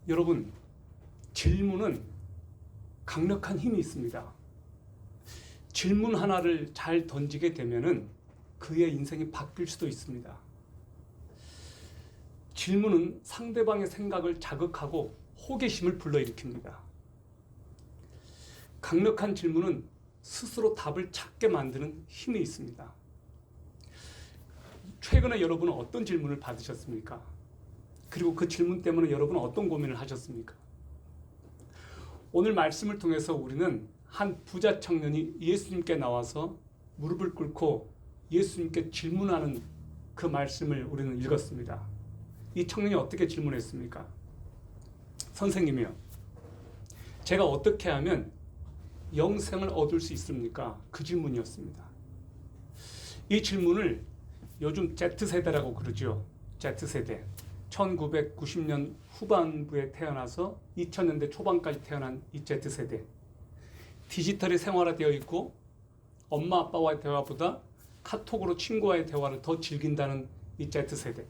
여러분, 질문은 강력한 힘이 있습니다. 질문 하나를 잘 던지게 되면은 그의 인생이 바뀔 수도 있습니다. 질문은 상대방의 생각을 자극하고 호기심을 불러일으킵니다. 강력한 질문은 스스로 답을 찾게 만드는 힘이 있습니다. 최근에 여러분은 어떤 질문을 받으셨습니까? 그리고 그 질문 때문에 여러분은 어떤 고민을 하셨습니까? 오늘 말씀을 통해서 우리는 한 부자 청년이 예수님께 나와서 무릎을 꿇고 예수님께 질문하는 그 말씀을 우리는 읽었습니다. 이 청년이 어떻게 질문했습니까? 선생님이요, 제가 어떻게 하면 영생을 얻을 수 있습니까? 그 질문이었습니다. 이 질문을 요즘 Z세대라고 그러죠. Z세대. 1990년 후반부에 태어나서 2000년대 초반까지 태어난 이 Z세대. 디지털이 생활화되어 있고 엄마 아빠와의 대화보다 카톡으로 친구와의 대화를 더 즐긴다는 이 Z세대.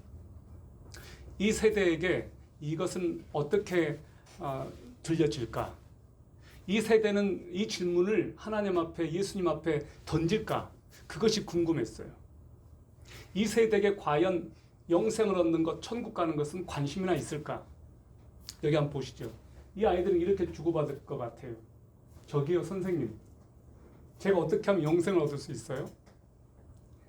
이 세대에게 이것은 어떻게 들려질까? 이 세대는 이 질문을 하나님 앞에, 예수님 앞에 던질까? 그것이 궁금했어요. 이 세대에게 과연 영생을 얻는 것, 천국 가는 것은 관심이나 있을까? 여기 한번 보시죠. 이 아이들은 이렇게 주고받을 것 같아요. 저기요, 선생님, 제가 어떻게 하면 영생을 얻을 수 있어요?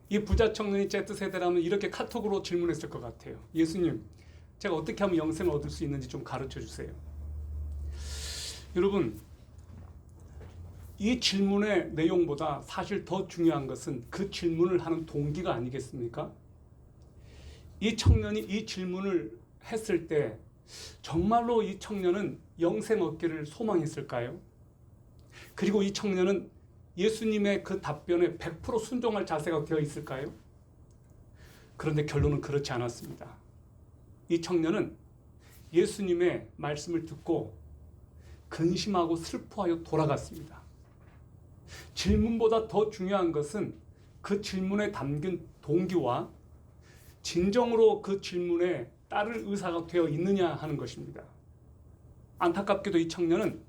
이 부자 청년이 Z세대라면 이렇게 카톡으로 질문했을 것 같아요. 예수님, 제가 어떻게 하면 영생을 얻을 수 있는지 좀 가르쳐 주세요. 여러분, 이 질문의 내용보다 사실 더 중요한 것은 그 질문을 하는 동기가 아니겠습니까? 이 청년이 이 질문을 했을 때 정말로 이 청년은 영생 얻기를 소망했을까요? 그리고 이 청년은 예수님의 그 답변에 100% 순종할 자세가 되어 있을까요? 그런데 결론은 그렇지 않았습니다. 이 청년은 예수님의 말씀을 듣고 근심하고 슬퍼하여 돌아갔습니다. 질문보다 더 중요한 것은 그 질문에 담긴 동기와 진정으로 그 질문에 따를 의사가 되어 있느냐 하는 것입니다. 안타깝게도 이 청년은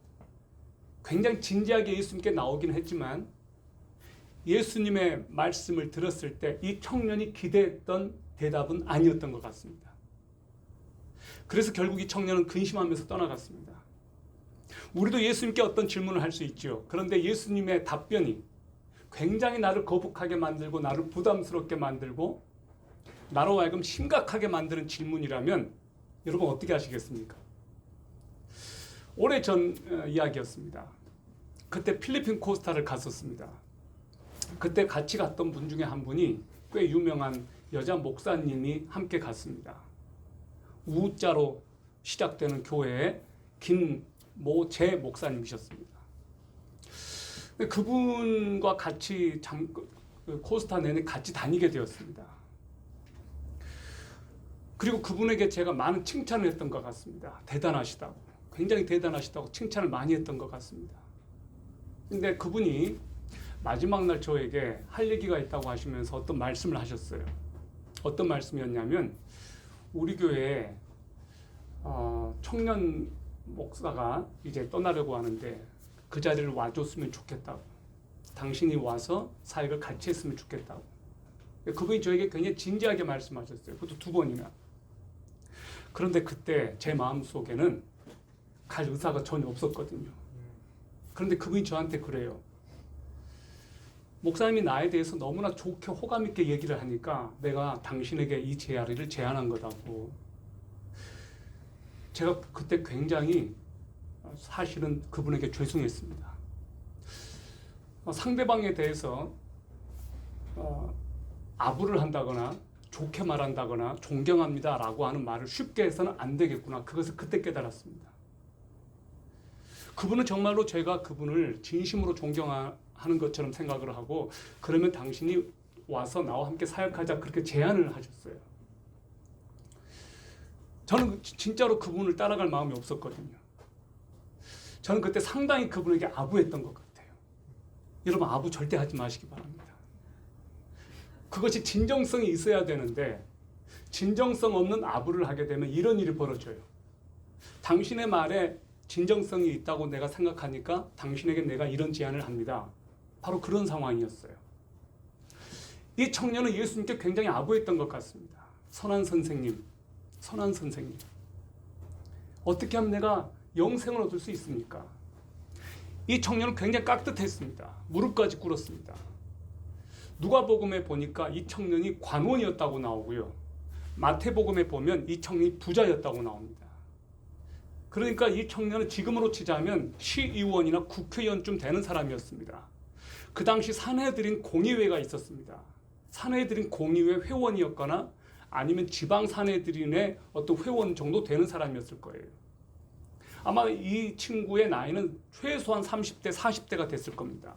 굉장히 진지하게 예수님께 나오긴 했지만 예수님의 말씀을 들었을 때 이 청년이 기대했던 대답은 아니었던 것 같습니다. 그래서 결국 이 청년은 근심하면서 떠나갔습니다. 우리도 예수님께 어떤 질문을 할 수 있죠. 그런데 예수님의 답변이 굉장히 나를 거북하게 만들고 나를 부담스럽게 만들고 나로 하여금 심각하게 만드는 질문이라면 여러분 어떻게 하시겠습니까? 오래전 이야기였습니다. 그때 필리핀 코스타를 갔었습니다. 그때 같이 갔던 분 중에 한 분이 꽤 유명한 여자 목사님이 함께 갔습니다. 우자로 시작되는 교회의 김모재 목사님이셨습니다. 그분과 같이 코스타 내내 같이 다니게 되었습니다. 그리고 그분에게 제가 많은 칭찬을 했던 것 같습니다. 대단하시다고, 굉장히 대단하시다고 칭찬을 많이 했던 것 같습니다. 근데 그분이 마지막 날 저에게 할 얘기가 있다고 하시면서 어떤 말씀을 하셨어요. 어떤 말씀이었냐면 우리 교회에 청년 목사가 이제 떠나려고 하는데 그 자리를 와줬으면 좋겠다고, 당신이 와서 사역을 같이 했으면 좋겠다고. 그분이 저에게 굉장히 진지하게 말씀하셨어요. 그것도 2번이나. 그런데 그때 제 마음속에는 갈 의사가 전혀 없었거든요. 그런데 그분이 저한테 그래요. 목사님이 나에 대해서 너무나 좋게 호감 있게 얘기를 하니까 내가 당신에게 이 자리를 제안한 거다고. 제가 그때 굉장히 사실은 그분에게 죄송했습니다. 상대방에 대해서 아부를 한다거나 좋게 말한다거나 존경합니다 라고 하는 말을 쉽게 해서는 안 되겠구나. 그것을 그때 깨달았습니다. 그분은 정말로 제가 그분을 진심으로 존경하는 것처럼 생각을 하고, 그러면 당신이 와서 나와 함께 사역하자, 그렇게 제안을 하셨어요. 저는 진짜로 그분을 따라갈 마음이 없었거든요. 저는 그때 상당히 그분에게 아부했던 것 같아요. 여러분, 아부 절대 하지 마시기 바랍니다. 그것이 진정성이 있어야 되는데 진정성 없는 아부를 하게 되면 이런 일이 벌어져요. 당신의 말에 진정성이 있다고 내가 생각하니까 당신에게 내가 이런 제안을 합니다. 바로 그런 상황이었어요. 이 청년은 예수님께 굉장히 아부했던 것 같습니다. 선한 선생님, 선한 선생님. 어떻게 하면 내가 영생을 얻을 수 있습니까? 이 청년은 굉장히 깍듯했습니다. 무릎까지 꿇었습니다. 누가복음에 보니까 이 청년이 관원이었다고 나오고요. 마태복음에 보면 이 청년이 부자였다고 나옵니다. 그러니까 이 청년은 지금으로 치자면 시의원이나 국회의원쯤 되는 사람이었습니다. 그 당시 사내들인 공의회가 있었습니다. 사내들인 공의회 회원이었거나 아니면 지방 사내들인의 어떤 회원 정도 되는 사람이었을 거예요. 아마 이 친구의 나이는 최소한 30대, 40대가 됐을 겁니다.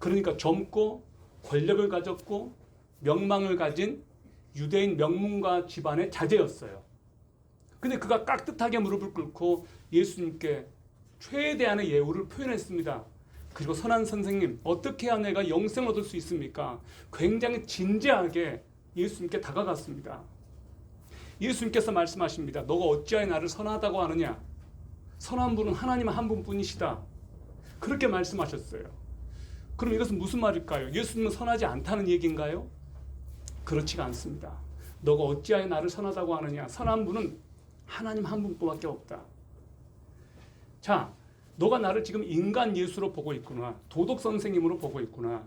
그러니까 젊고 권력을 가졌고 명망을 가진 유대인 명문가 집안의 자제였어요. 근데 그가 깍듯하게 무릎을 꿇고 예수님께 최대한의 예우를 표현했습니다. 그리고 선한 선생님, 어떻게 해야 내가 영생을 얻을 수 있습니까? 굉장히 진지하게 예수님께 다가갔습니다. 예수님께서 말씀하십니다. 너가 어찌하여 나를 선하다고 하느냐? 선한 분은 하나님 한 분뿐이시다. 그렇게 말씀하셨어요. 그럼 이것은 무슨 말일까요? 예수님은 선하지 않다는 얘기인가요? 그렇지가 않습니다. 너가 어찌하여 나를 선하다고 하느냐? 선한 분은 하나님 한 분밖에 없다. 자, 너가 나를 지금 인간 예수로 보고 있구나. 도덕 선생님으로 보고 있구나.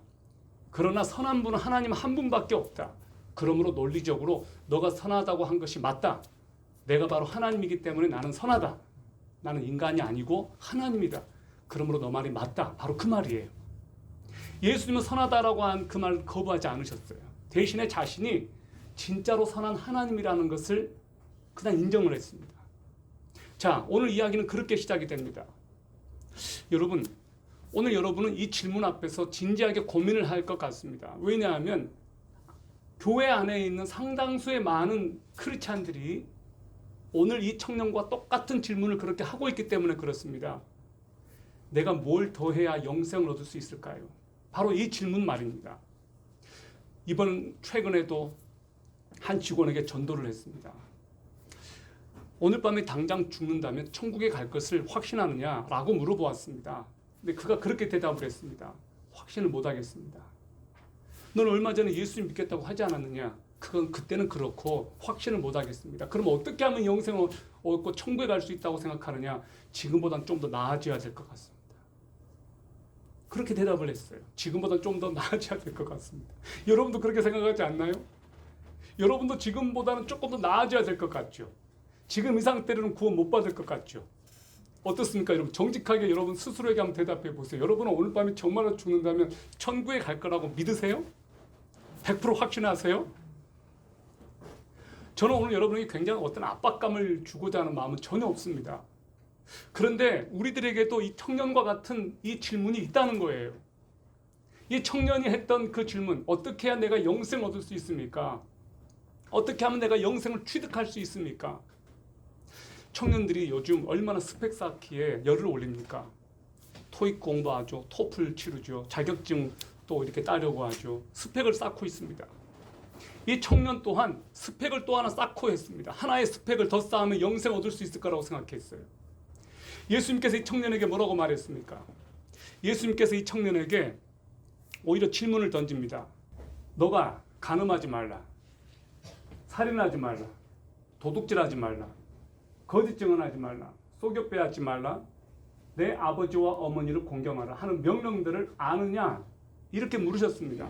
그러나 선한 분은 하나님 한 분밖에 없다. 그러므로 논리적으로 너가 선하다고 한 것이 맞다. 내가 바로 하나님이기 때문에 나는 선하다. 나는 인간이 아니고 하나님이다. 그러므로 너 말이 맞다. 바로 그 말이에요. 예수님은 선하다라고 한 그 말을 거부하지 않으셨어요. 대신에 자신이 진짜로 선한 하나님이라는 것을 그냥 인정을 했습니다. 자, 오늘 이야기는 그렇게 시작이 됩니다. 여러분, 오늘 여러분은 이 질문 앞에서 진지하게 고민을 할 것 같습니다. 왜냐하면 교회 안에 있는 상당수의 많은 크리스찬들이 오늘 이 청년과 똑같은 질문을 그렇게 하고 있기 때문에 그렇습니다. 내가 뭘 더 해야 영생을 얻을 수 있을까요? 바로 이 질문 말입니다. 이번 최근에도 한 직원에게 전도를 했습니다. 오늘 밤에 당장 죽는다면 천국에 갈 것을 확신하느냐라고 물어보았습니다. 근데 그가 그렇게 대답을 했습니다. 확신을 못하겠습니다. 넌 얼마 전에 예수님 믿겠다고 하지 않았느냐? 그건 그때는 그렇고 확신을 못하겠습니다. 그럼 어떻게 하면 영생을 얻고 천국에 갈 수 있다고 생각하느냐? 지금보다는 좀 더 나아져야 될 것 같습니다. 그렇게 대답을 했어요. 지금보다 좀 더 나아져야 될 것 같습니다. 여러분도 그렇게 생각하지 않나요? 여러분도 지금보다는 조금 더 나아져야 될 것 같죠? 지금 이 상태로는 구원 못 받을 것 같죠? 어떻습니까, 여러분? 정직하게 여러분 스스로에게 한번 대답해 보세요. 여러분은 오늘 밤에 정말로 죽는다면 천국에 갈 거라고 믿으세요? 100% 확신하세요? 저는 오늘 여러분에게 굉장히 어떤 압박감을 주고자 하는 마음은 전혀 없습니다. 그런데 우리들에게도 이 청년과 같은 이 질문이 있다는 거예요. 이 청년이 했던 그 질문, 어떻게 해야 내가 영생을 얻을 수 있습니까? 어떻게 하면 내가 영생을 취득할 수 있습니까? 청년들이 요즘 얼마나 스펙 쌓기에 열을 올립니까? 토익 공부하죠. 토플 치르죠. 자격증 또 이렇게 따려고 하죠. 스펙을 쌓고 있습니다. 이 청년 또한 스펙을 또 하나 쌓고 했습니다. 하나의 스펙을 더 쌓으면 영생 얻을 수 있을 거라고 생각했어요. 예수님께서 이 청년에게 뭐라고 말했습니까? 예수님께서 이 청년에게 오히려 질문을 던집니다. 너가 간음하지 말라. 살인하지 말라. 도둑질하지 말라. 거짓 증언하지 말라. 속여 빼앗지 말라. 내 아버지와 어머니를 공경하라 하는 명령들을 아느냐? 이렇게 물으셨습니다.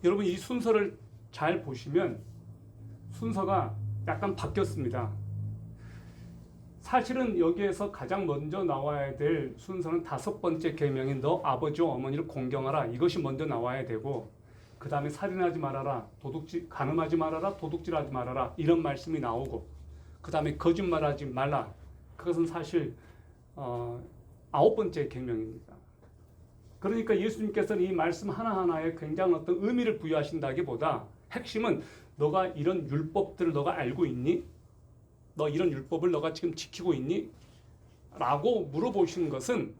여러분, 이 순서를 잘 보시면 순서가 약간 바뀌었습니다. 사실은 여기에서 가장 먼저 나와야 될 순서는 5번째 계명인 너 아버지와 어머니를 공경하라. 이것이 먼저 나와야 되고, 그 다음에 살인하지 말아라, 간음하지 말아라, 도둑질하지 말아라, 이런 말씀이 나오고, 그 다음에 거짓말하지 말라. 그것은 사실 9번째 계명입니다. 그러니까 예수님께서는 이 말씀 하나하나에 굉장히 어떤 의미를 부여하신다기보다 핵심은 너가 이런 율법들을 너가 알고 있니? 너 이런 율법을 너가 지금 지키고 있니? 라고 물어보시는 것은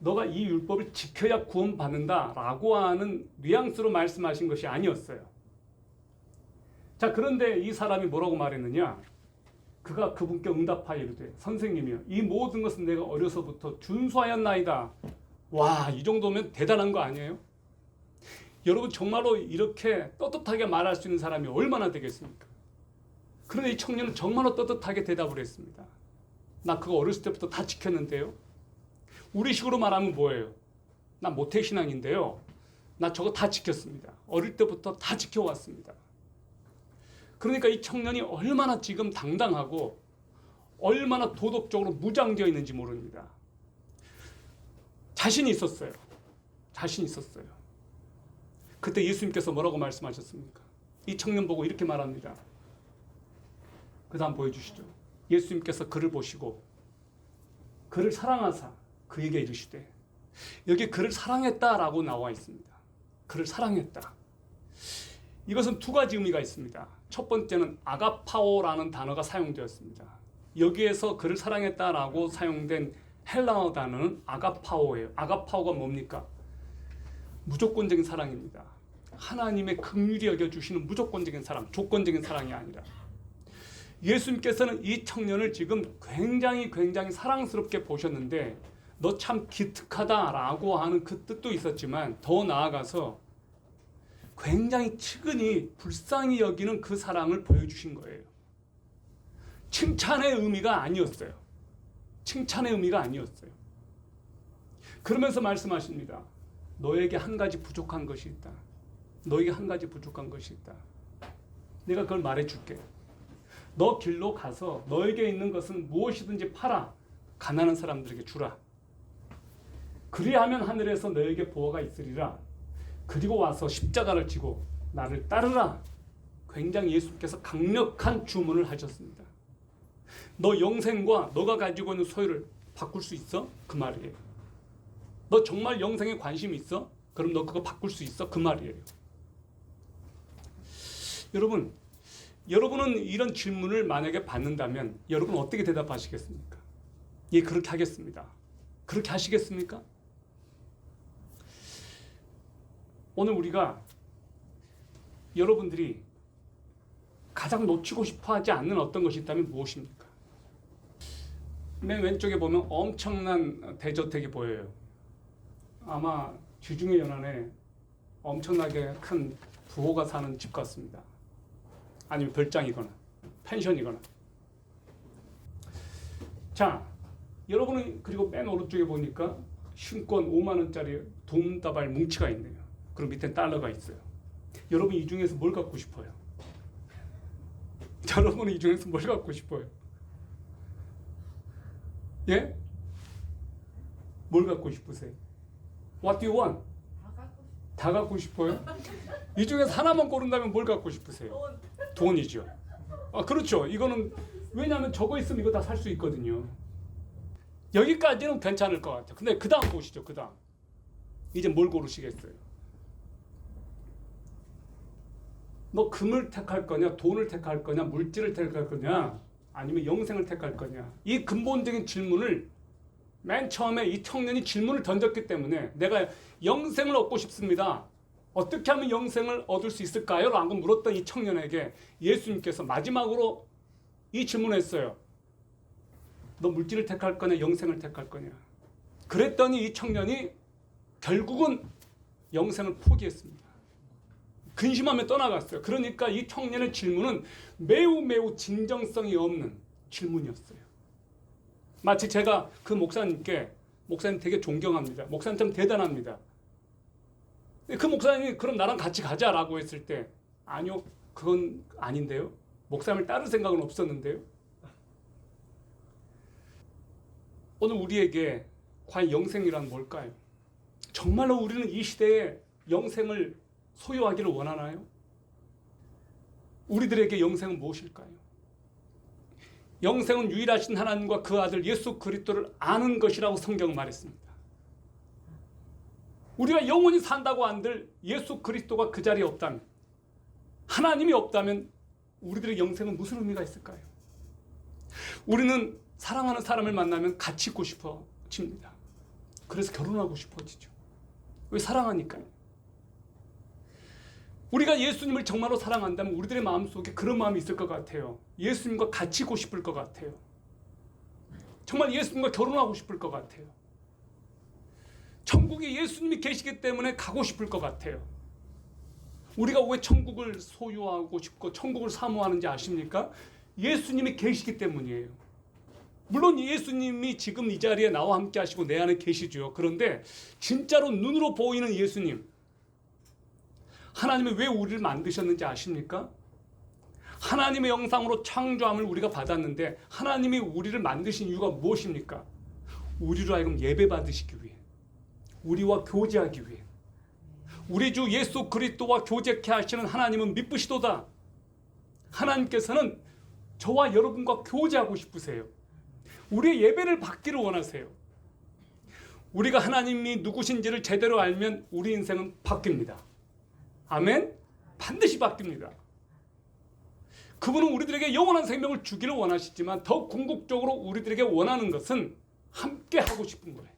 너가 이 율법을 지켜야 구원받는다 라고 하는 뉘앙스로 말씀하신 것이 아니었어요. 자, 그런데 이 사람이 뭐라고 말했느냐? 그가 그분께 응답하여 이르되 선생님이여 이 모든 것은 내가 어려서부터 준수하였나이다. 와, 이 정도면 대단한 거 아니에요? 여러분 정말로 이렇게 떳떳하게 말할 수 있는 사람이 얼마나 되겠습니까? 그런데 이 청년은 정말로 떳떳하게 대답을 했습니다. 나 그거 어렸을 때부터 다 지켰는데요. 우리 식으로 말하면 뭐예요? 나 모태신앙인데요. 나 저거 다 지켰습니다. 어릴 때부터 다 지켜왔습니다. 그러니까 이 청년이 얼마나 지금 당당하고 얼마나 도덕적으로 무장되어 있는지 모릅니다. 자신이 있었어요. 자신이 있었어요. 그때 예수님께서 뭐라고 말씀하셨습니까? 이 청년 보고 이렇게 말합니다. 그 다음 보여주시죠. 예수님께서 그를 보시고 그를 사랑하사 그에게 이르시되, 여기 그를 사랑했다라고 나와 있습니다. 그를 사랑했다. 이것은 두 가지 의미가 있습니다. 첫 번째는 아가파오라는 단어가 사용되었습니다. 여기에서 그를 사랑했다라고 사용된 헬라어 단어는 아가파오예요. 아가파오가 뭡니까? 무조건적인 사랑입니다. 하나님의 긍휼히 여겨주시는 무조건적인 사랑, 조건적인 사랑이 아니라. 예수님께서는 이 청년을 지금 굉장히 사랑스럽게 보셨는데 너 참 기특하다라고 하는 그 뜻도 있었지만 더 나아가서 굉장히 측은히 불쌍히 여기는 그 사랑을 보여주신 거예요. 칭찬의 의미가 아니었어요. 칭찬의 의미가 아니었어요. 그러면서 말씀하십니다. 너에게 한 가지 부족한 것이 있다. 너에게 한 가지 부족한 것이 있다. 내가 그걸 말해줄게. 너 길로 가서 너에게 있는 것은 무엇이든지 팔아 가난한 사람들에게 주라. 그리하면 하늘에서 너에게 보호가 있으리라. 그리고 와서 십자가를 지고 나를 따르라. 굉장히 예수님께서 강력한 주문을 하셨습니다. 너 영생과 너가 가지고 있는 소유를 바꿀 수 있어? 그 말이에요. 너 정말 영생에 관심이 있어? 그럼 너 그거 바꿀 수 있어? 그 말이에요. 여러분은 이런 질문을 만약에 받는다면 여러분 어떻게 대답하시겠습니까? 예, 그렇게 하겠습니다. 그렇게 하시겠습니까? 오늘 우리가 여러분들이 가장 놓치고 싶어 하지 않는 어떤 것이 있다면 무엇입니까? 맨 왼쪽에 보면 엄청난 대저택이 보여요. 아마 지중해 연안에 엄청나게 큰 부호가 사는 집 같습니다. 아니면 별장이거나 펜션이거나. 자, 여러분은 그리고 맨 오른쪽에 보니까 신권 5만 원짜리 돈다발 뭉치가 있네요. 그리고 밑에 달러가 있어요. 여러분 이 중에서 뭘 갖고 싶어요? 여러분은 이 중에서 뭘 갖고 싶어요? 예? 뭘 갖고 싶으세요? What do you want? 다 갖고 싶어요? 이 중에서 하나만 고른다면 뭘 갖고 싶으세요? 돈이죠. 아, 그렇죠. 이거는 왜냐하면 저거 있으면 이거 다 살 수 있거든요. 여기까지는 괜찮을 것 같아요. 근데 그 다음 보시죠. 그 다음. 이제 뭘 고르시겠어요? 너 금을 택할 거냐, 돈을 택할 거냐, 물질을 택할 거냐, 아니면 영생을 택할 거냐. 이 근본적인 질문을 맨 처음에 이 청년이 질문을 던졌기 때문에 내가 영생을 얻고 싶습니다. 어떻게 하면 영생을 얻을 수 있을까요? 라고 물었던 이 청년에게 예수님께서 마지막으로 이 질문을 했어요. 너 물질을 택할 거냐, 영생을 택할 거냐. 그랬더니 이 청년이 결국은 영생을 포기했습니다. 근심하며 떠나갔어요. 그러니까 이 청년의 질문은 매우 진정성이 없는 질문이었어요. 마치 제가 그 목사님 되게 존경합니다. 목사님 참 대단합니다. 그 목사님이 그럼 나랑 같이 가자라고 했을 때 아니요, 그건 아닌데요. 목사님을 따를 생각은 없었는데요. 오늘 우리에게 과연 영생이란 뭘까요? 정말로 우리는 이 시대에 영생을 소유하기를 원하나요? 우리들에게 영생은 무엇일까요? 영생은 유일하신 하나님과 그 아들 예수 그리스도를 아는 것이라고 성경은 말했습니다. 우리가 영원히 산다고 한들 예수 그리스도가 그 자리에 없다면, 하나님이 없다면 우리들의 영생은 무슨 의미가 있을까요? 우리는 사랑하는 사람을 만나면 같이 있고 싶어집니다. 그래서 결혼하고 싶어지죠. 왜? 사랑하니까요. 우리가 예수님을 정말로 사랑한다면 우리들의 마음속에 그런 마음이 있을 것 같아요. 예수님과 같이 고 싶을 것 같아요. 정말 예수님과 결혼하고 싶을 것 같아요. 천국에 예수님이 계시기 때문에 가고 싶을 것 같아요. 우리가 왜 천국을 소유하고 싶고 천국을 사모하는지 아십니까? 예수님이 계시기 때문이에요. 물론 예수님이 지금 이 자리에 나와 함께 하시고 내 안에 계시죠. 그런데 진짜로 눈으로 보이는 예수님, 하나님이 왜 우리를 만드셨는지 아십니까? 하나님의 영상으로 창조함을 우리가 받았는데 하나님이 우리를 만드신 이유가 무엇입니까? 우리로 하여금 예배 받으시기 위해, 우리와 교제하기 위해. 우리 주 예수 그리스도와 교제케 하시는 하나님은 미쁘시도다. 하나님께서는 저와 여러분과 교제하고 싶으세요. 우리의 예배를 받기를 원하세요. 우리가 하나님이 누구신지를 제대로 알면 우리 인생은 바뀝니다. 아멘? 반드시 바뀝니다. 그분은 우리들에게 영원한 생명을 주기를 원하시지만 더 궁극적으로 우리들에게 원하는 것은 함께 하고 싶은 거예요.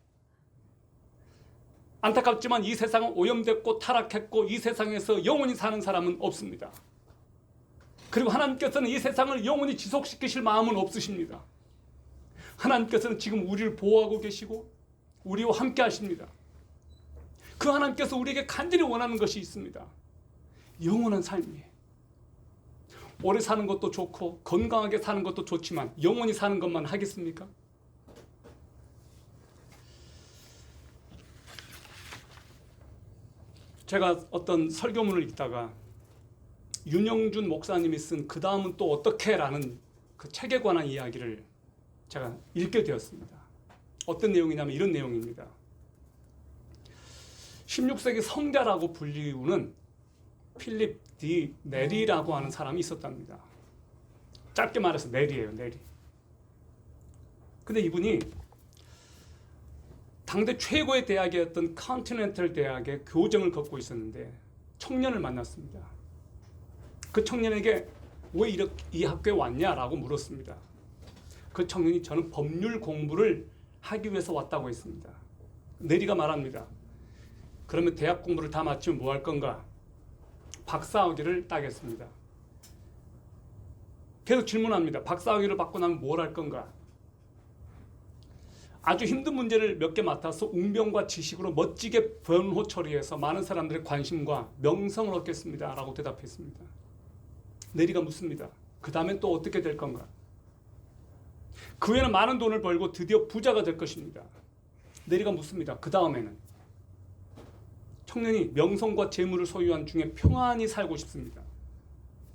안타깝지만 이 세상은 오염됐고 타락했고 이 세상에서 영원히 사는 사람은 없습니다. 그리고 하나님께서는 이 세상을 영원히 지속시키실 마음은 없으십니다. 하나님께서는 지금 우리를 보호하고 계시고 우리와 함께 하십니다. 그 하나님께서 우리에게 간절히 원하는 것이 있습니다. 영원한 삶이에요. 오래 사는 것도 좋고 건강하게 사는 것도 좋지만 영원히 사는 것만 하겠습니까? 제가 어떤 설교문을 읽다가 윤영준 목사님이 쓴 그 다음은 또 어떻게? 라는 그 책에 관한 이야기를 제가 읽게 되었습니다. 어떤 내용이냐면 이런 내용입니다. 16세기 성자라고 불리우는 필립 디 네리라고 하는 사람이 있었답니다. 짧게 말해서 네리예요, 네리. 근데 이분이 당대 최고의 대학이었던 컨티넨탈 대학의 교정을 걷고 있었는데 청년을 만났습니다. 그 청년에게 왜 이 학교에 왔냐라고 물었습니다. 그 청년이 저는 법률 공부를 하기 위해서 왔다고 했습니다. 네리가 말합니다. 그러면 대학 공부를 다 마치면 뭐 할 건가? 박사학위를 따겠습니다. 계속 질문합니다. 박사학위를 받고 나면 뭘 할 건가? 아주 힘든 문제를 몇 개 맡아서 웅변과 지식으로 멋지게 변호 처리해서 많은 사람들의 관심과 명성을 얻겠습니다. 라고 대답했습니다. 네리가 묻습니다. 그 다음엔 또 어떻게 될 건가? 그 후에는 많은 돈을 벌고 드디어 부자가 될 것입니다. 네리가 묻습니다. 그 다음에는? 청년이 명성과 재물을 소유한 중에 평안히 살고 싶습니다.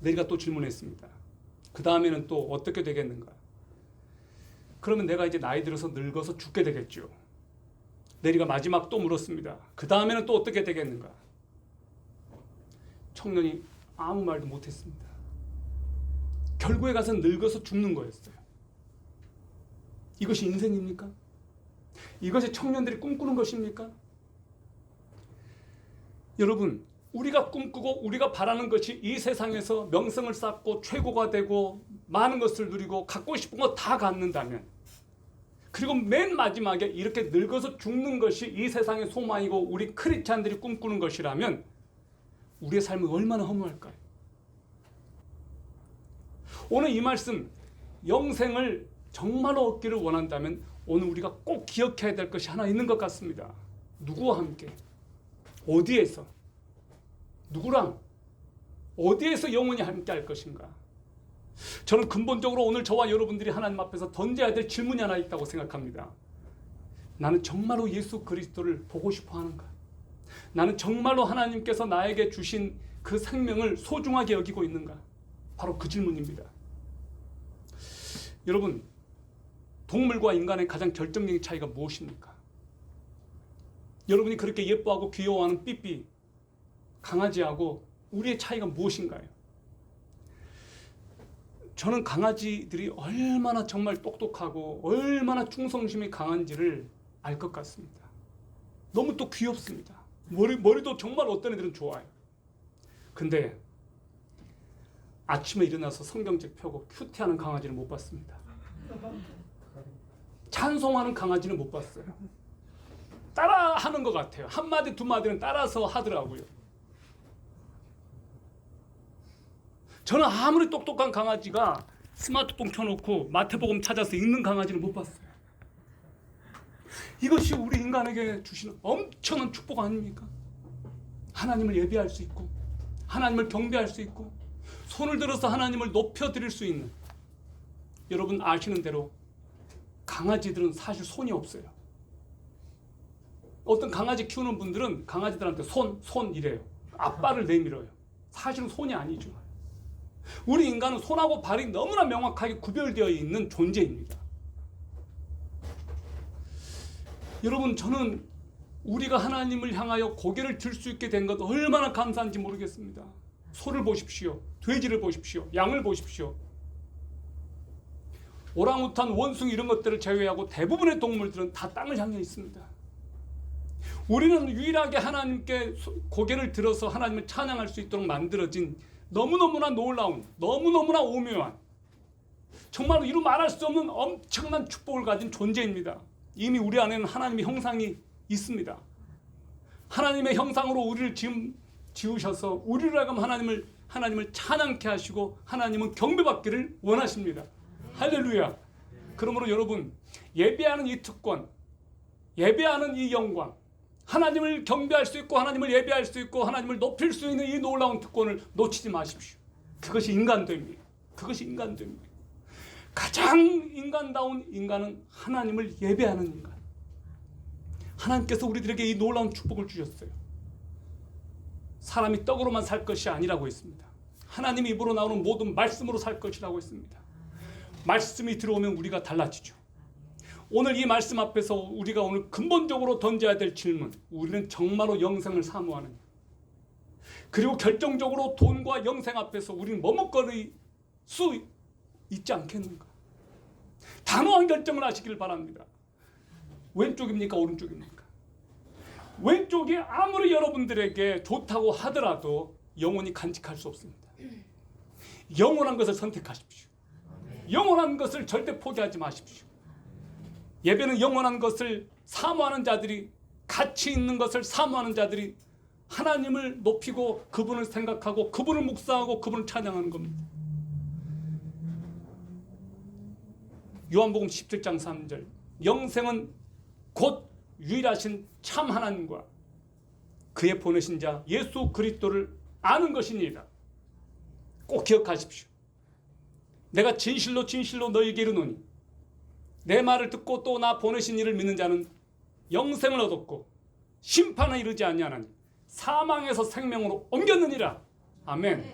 네리가 또 질문했습니다. 그 다음에는 또 어떻게 되겠는가? 그러면 내가 이제 나이 들어서 늙어서 죽게 되겠죠. 네리가 마지막 또 물었습니다. 그 다음에는 또 어떻게 되겠는가? 청년이 아무 말도 못했습니다. 결국에 가서 늙어서 죽는 거였어요. 이것이 인생입니까? 이것이 청년들이 꿈꾸는 것입니까? 여러분, 우리가 꿈꾸고 우리가 바라는 것이 이 세상에서 명성을 쌓고 최고가 되고 많은 것을 누리고 갖고 싶은 거 다 갖는다면, 그리고 맨 마지막에 이렇게 늙어서 죽는 것이 이 세상의 소망이고 우리 크리스찬들이 꿈꾸는 것이라면 우리의 삶은 얼마나 허무할까요? 오늘 이 말씀, 영생을 정말로 얻기를 원한다면 오늘 우리가 꼭 기억해야 될 것이 하나 있는 것 같습니다. 누구와 함께? 어디에서? 누구랑? 어디에서 영원히 함께 할 것인가? 저는 근본적으로 오늘 저와 여러분들이 하나님 앞에서 던져야 될 질문이 하나 있다고 생각합니다. 나는 정말로 예수 그리스도를 보고 싶어 하는가? 나는 정말로 하나님께서 나에게 주신 그 생명을 소중하게 여기고 있는가? 바로 그 질문입니다. 여러분, 동물과 인간의 가장 결정적인 차이가 무엇입니까? 여러분이 그렇게 예뻐하고 귀여워하는 삐삐, 강아지하고 우리의 차이가 무엇인가요? 저는 강아지들이 얼마나 정말 똑똑하고 얼마나 충성심이 강한지를 알 것 같습니다. 너무 또 귀엽습니다. 머리도 정말 어떤 애들은 좋아요. 근데 아침에 일어나서 성경책 펴고 큐티하는 강아지는 못 봤습니다. 찬송하는 강아지는 못 봤어요. 따라하는 것 같아요. 한 마디 두 마디는 따라서 하더라고요. 저는 아무리 똑똑한 강아지가 스마트폰 켜놓고 마태복음 찾아서 읽는 강아지는 못 봤어요. 이것이 우리 인간에게 주시는 엄청난 축복 아닙니까? 하나님을 예배할 수 있고 하나님을 경배할 수 있고 손을 들어서 하나님을 높여드릴 수 있는, 여러분 아시는 대로 강아지들은 사실 손이 없어요. 어떤 강아지 키우는 분들은 강아지들한테 손 이래요. 앞발을 내밀어요. 사실은 손이 아니죠. 우리 인간은 손하고 발이 너무나 명확하게 구별되어 있는 존재입니다. 여러분, 저는 우리가 하나님을 향하여 고개를 들 수 있게 된 것 얼마나 감사한지 모르겠습니다. 소를 보십시오. 돼지를 보십시오. 양을 보십시오. 오랑우탄, 원숭이 이런 것들을 제외하고 대부분의 동물들은 다 땅을 향해 있습니다. 우리는 유일하게 하나님께 고개를 들어서 하나님을 찬양할 수 있도록 만들어진 너무너무나 놀라운, 너무너무나 오묘한, 정말로 이루 말할 수 없는 엄청난 축복을 가진 존재입니다. 이미 우리 안에는 하나님의 형상이 있습니다. 하나님의 형상으로 우리를 지으셔서 우리를 하여금 하나님을 찬양케 하시고 하나님은 경배받기를 원하십니다. 할렐루야. 그러므로 여러분, 예배하는 이 특권, 예배하는 이 영광, 하나님을 경배할 수 있고 하나님을 예배할 수 있고 하나님을 높일 수 있는 이 놀라운 특권을 놓치지 마십시오. 그것이 인간됨입니다. 그것이 인간됨입니다. 가장 인간다운 인간은 하나님을 예배하는 인간. 하나님께서 우리들에게 이 놀라운 축복을 주셨어요. 사람이 떡으로만 살 것이 아니라고 했습니다. 하나님 입으로 나오는 모든 말씀으로 살 것이라고 했습니다. 말씀이 들어오면 우리가 달라지죠. 오늘 이 말씀 앞에서 우리가 오늘 근본적으로 던져야 될 질문, 우리는 정말로 영생을 사모하느냐? 그리고 결정적으로 돈과 영생 앞에서 우리는 머뭇거릴 수 있지 않겠는가? 단호한 결정을 하시길 바랍니다. 왼쪽입니까? 오른쪽입니까? 왼쪽이 아무리 여러분들에게 좋다고 하더라도 영원히 간직할 수 없습니다. 영원한 것을 선택하십시오. 영원한 것을 절대 포기하지 마십시오. 예배는 영원한 것을 사모하는 자들이, 가치 있는 것을 사모하는 자들이 하나님을 높이고 그분을 생각하고 그분을 묵상하고 그분을 찬양하는 겁니다. 요한복음 17장 3절, 영생은 곧 유일하신 참 하나님과 그의 보내신 자 예수 그리스도를 아는 것이니이다. 꼭 기억하십시오. 내가 진실로 진실로 너희에게 이르노니 내 말을 듣고 또 나 보내신 이를 믿는 자는 영생을 얻었고 심판에 이르지 아니하나니 사망에서 생명으로 옮겼느니라. 아멘.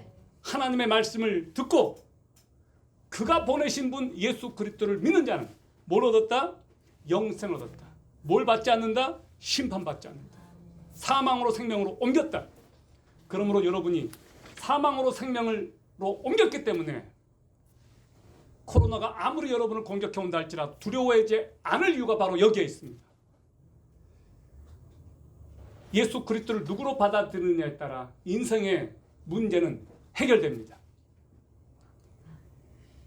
하나님의 말씀을 듣고 그가 보내신 분 예수 그리스도를 믿는 자는 뭘 얻었다? 영생을 얻었다. 뭘 받지 않는다? 심판받지 않는다. 사망으로 생명으로 옮겼다. 그러므로 여러분이 사망으로 생명으로 옮겼기 때문에 코로나가 아무리 여러분을 공격해 온다 할지라도 두려워하지 않을 이유가 바로 여기에 있습니다. 예수 그리스도를 누구로 받아들이느냐에 따라 인생의 문제는 해결됩니다.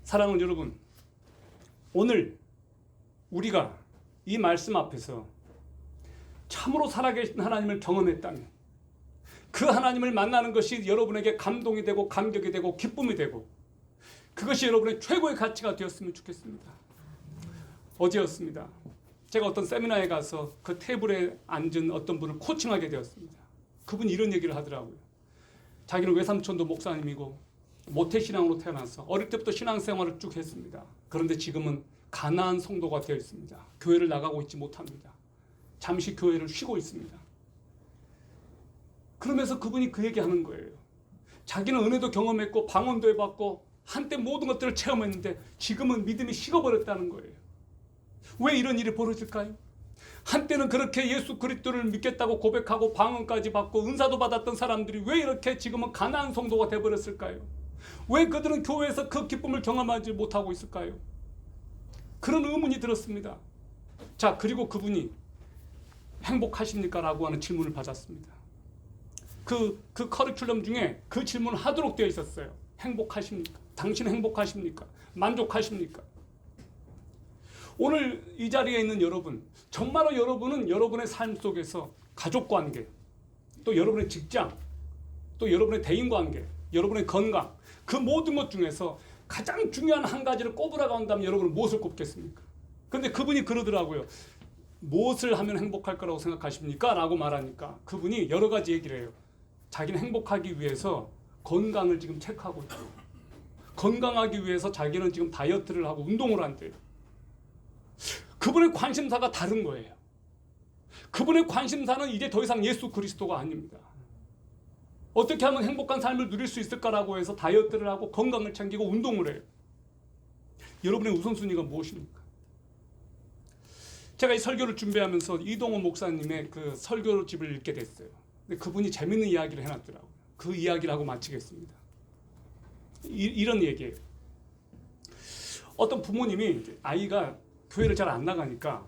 사랑하는 여러분, 오늘 우리가 이 말씀 앞에서 참으로 살아계신 하나님을 경험했다면 그 하나님을 만나는 것이 여러분에게 감동이 되고 감격이 되고 기쁨이 되고 그것이 여러분의 최고의 가치가 되었으면 좋겠습니다. 어제였습니다. 제가 어떤 세미나에 가서 그 테이블에 앉은 어떤 분을 코칭하게 되었습니다. 그분이 이런 얘기를 하더라고요. 자기는 외삼촌도 목사님이고 모태신앙으로 태어나서 어릴 때부터 신앙생활을 쭉 했습니다. 그런데 지금은 가난한 성도가 되어 있습니다. 교회를 나가고 있지 못합니다. 잠시 교회를 쉬고 있습니다. 그러면서 그분이 그 얘기하는 거예요. 자기는 은혜도 경험했고 방언도 해봤고 한때 모든 것들을 체험했는데 지금은 믿음이 식어버렸다는 거예요. 왜 이런 일이 벌어질까요? 한때는 그렇게 예수 그리스도를 믿겠다고 고백하고 방언까지 받고 은사도 받았던 사람들이 왜 이렇게 지금은 가난한 성도가 되어버렸을까요? 왜 그들은 교회에서 그 기쁨을 경험하지 못하고 있을까요? 그런 의문이 들었습니다. 자, 그리고 그분이 행복하십니까? 라고 하는 질문을 받았습니다. 그 커리큘럼 중에 그 질문을 하도록 되어 있었어요. 행복하십니까? 당신 행복하십니까? 만족하십니까? 오늘 이 자리에 있는 여러분, 정말로 여러분은 여러분의 삶 속에서 가족관계, 또 여러분의 직장, 또 여러분의 대인관계, 여러분의 건강, 그 모든 것 중에서 가장 중요한 한 가지를 꼽으라고 한다면 여러분은 무엇을 꼽겠습니까? 근데 그분이 그러더라고요. 무엇을 하면 행복할 거라고 생각하십니까? 라고 말하니까 그분이 여러 가지 얘기를 해요. 자기는 행복하기 위해서 건강을 지금 체크하고 있고, 건강하기 위해서 자기는 지금 다이어트를 하고 운동을 한대요. 그분의 관심사가 다른 거예요. 그분의 관심사는 이제 더 이상 예수 그리스도가 아닙니다. 어떻게 하면 행복한 삶을 누릴 수 있을까라고 해서 다이어트를 하고 건강을 챙기고 운동을 해요. 여러분의 우선순위가 무엇입니까? 제가 이 설교를 준비하면서 이동호 목사님의 그 설교집을 읽게 됐어요. 근데 그분이 재밌는 이야기를 해놨더라고요. 그 이야기를 하고 마치겠습니다. 이런 얘기예요. 어떤 부모님이 아이가 교회를 잘 안 나가니까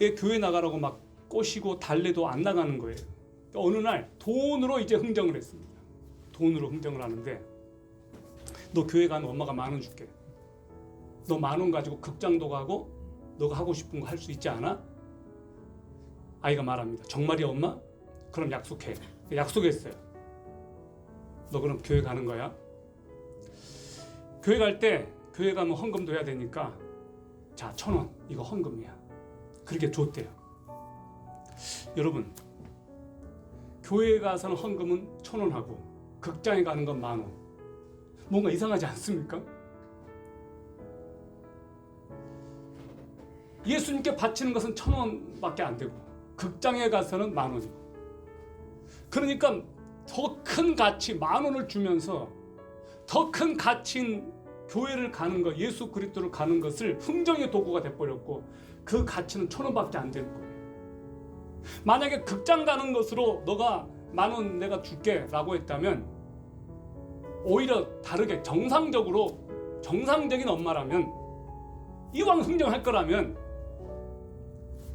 얘 교회 나가라고 막 꼬시고 달래도 안 나가는 거예요. 어느 날 돈으로 이제 흥정을 했습니다. 돈으로 흥정을 하는데 너 교회 가면 엄마가 10,000원 줄게. 너 10,000원 가지고 극장도 가고 너가 하고 싶은 거 할 수 있지 않아? 아이가 말합니다. 정말이야 엄마? 그럼 약속해. 약속했어요. 너 그럼 교회 가는 거야? 교회 갈 때 교회 가면 헌금도 해야 되니까 자 1,000원 이거 헌금이야. 그렇게 줬대요. 여러분 교회에 가서는 헌금은 1,000원 하고 극장에 가는 건 10,000원. 뭔가 이상하지 않습니까? 예수님께 바치는 것은 1,000원밖에 안 되고 극장에 가서는 10,000원이고, 그러니까 더 큰 가치 10,000원을 주면서 더 큰 가치인 교회를 가는 것, 예수 그리스도를 가는 것을 흥정의 도구가 돼버렸고 그 가치는 1,000원밖에 안 되는 거예요. 만약에 극장 가는 것으로 너가 10,000원 내가 줄게 라고 했다면 오히려 다르게 정상적인 엄마라면 이왕 흥정할 거라면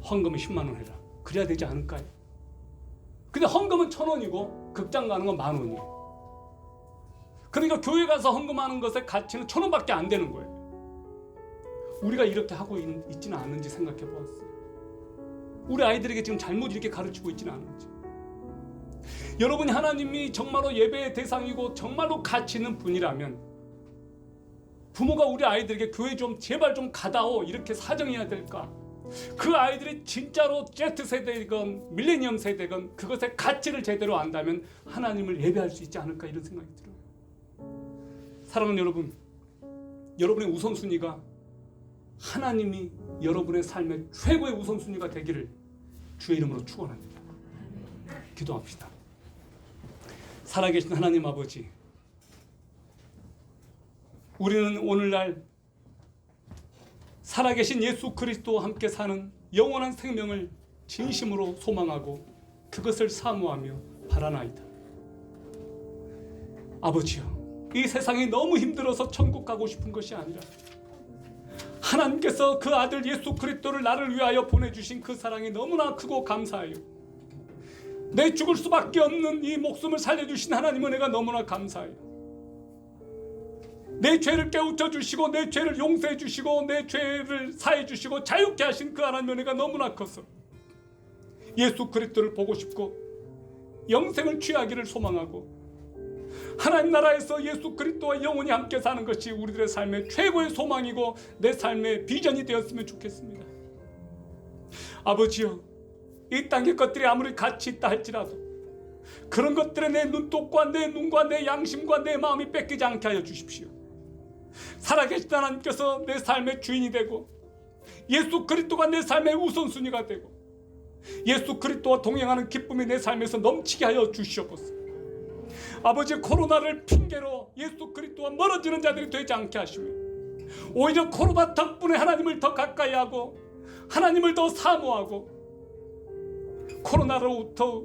헌금은 100,000원 해라. 그래야 되지 않을까요? 근데 헌금은 1,000원이고 극장 가는 건 10,000원이에요. 그러니까 교회 가서 헌금하는 것의 가치는 1,000원밖에 안 되는 거예요. 우리가 이렇게 하고 있지는 않은지 생각해 보았어요. 우리 아이들에게 지금 잘못 이렇게 가르치고 있지는 않은지. 여러분이 하나님이 정말로 예배의 대상이고 정말로 가치 있는 분이라면 부모가 우리 아이들에게 교회 좀 제발 좀 가다오 이렇게 사정해야 될까? 그 아이들이 진짜로 Z세대건 밀레니엄 세대건 그것의 가치를 제대로 안다면 하나님을 예배할 수 있지 않을까 이런 생각이 들어요. 사랑하는 여러분, 여러분의 우선순위가 하나님이 여러분의 삶의 최고의 우선순위가 되기를 주의 이름으로 축원합니다. 기도합시다. 살아계신 하나님 아버지, 우리는 오늘날 살아계신 예수 그리스도와 함께 사는 영원한 생명을 진심으로 소망하고 그것을 사모하며 바라나이다. 아버지여, 이 세상이 너무 힘들어서 천국 가고 싶은 것이 아니라 하나님께서 그 아들 예수 그리스도를 나를 위하여 보내주신 그 사랑이 너무나 크고 감사해요. 내 죽을 수밖에 없는 이 목숨을 살려주신 하나님 은혜가 너무나 감사해요. 내 죄를 깨우쳐 주시고 내 죄를 용서해 주시고 내 죄를 사해 주시고 자유케 하신 그 하나님 은혜가 너무나 커서 예수 그리스도를 보고 싶고 영생을 취하기를 소망하고 하나님 나라에서 예수 그리스도와 영원히 함께 사는 것이 우리들의 삶의 최고의 소망이고 내 삶의 비전이 되었으면 좋겠습니다. 아버지여, 이 땅의 것들이 아무리 가치 있다 할지라도 그런 것들에 내 눈독과 내 눈과 내 양심과 내 마음이 뺏기지 않게 하여 주십시오. 살아계신 하나님께서 내 삶의 주인이 되고 예수 그리스도가 내 삶의 우선순위가 되고 예수 그리스도와 동행하는 기쁨이 내 삶에서 넘치게 하여 주시옵소서. 아버지, 코로나를 핑계로 예수 그리스도와 멀어지는 자들이 되지 않게 하시며 오히려 코로나 덕분에 하나님을 더 가까이 하고 하나님을 더 사모하고 코로나로부터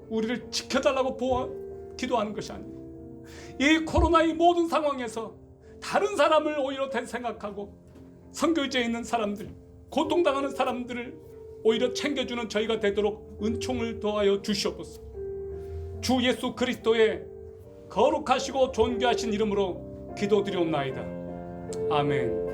우리를 지켜달라고 기도하는 것이 아니고 이 코로나의 모든 상황에서 다른 사람을 오히려 생각하고 선교지에 있는 사람들, 고통당하는 사람들을 오히려 챙겨주는 저희가 되도록 은총을 더하여 주시옵소서. 주 예수 그리스도의 거룩하시고 존귀하신 이름으로 기도드리옵나이다. 아멘.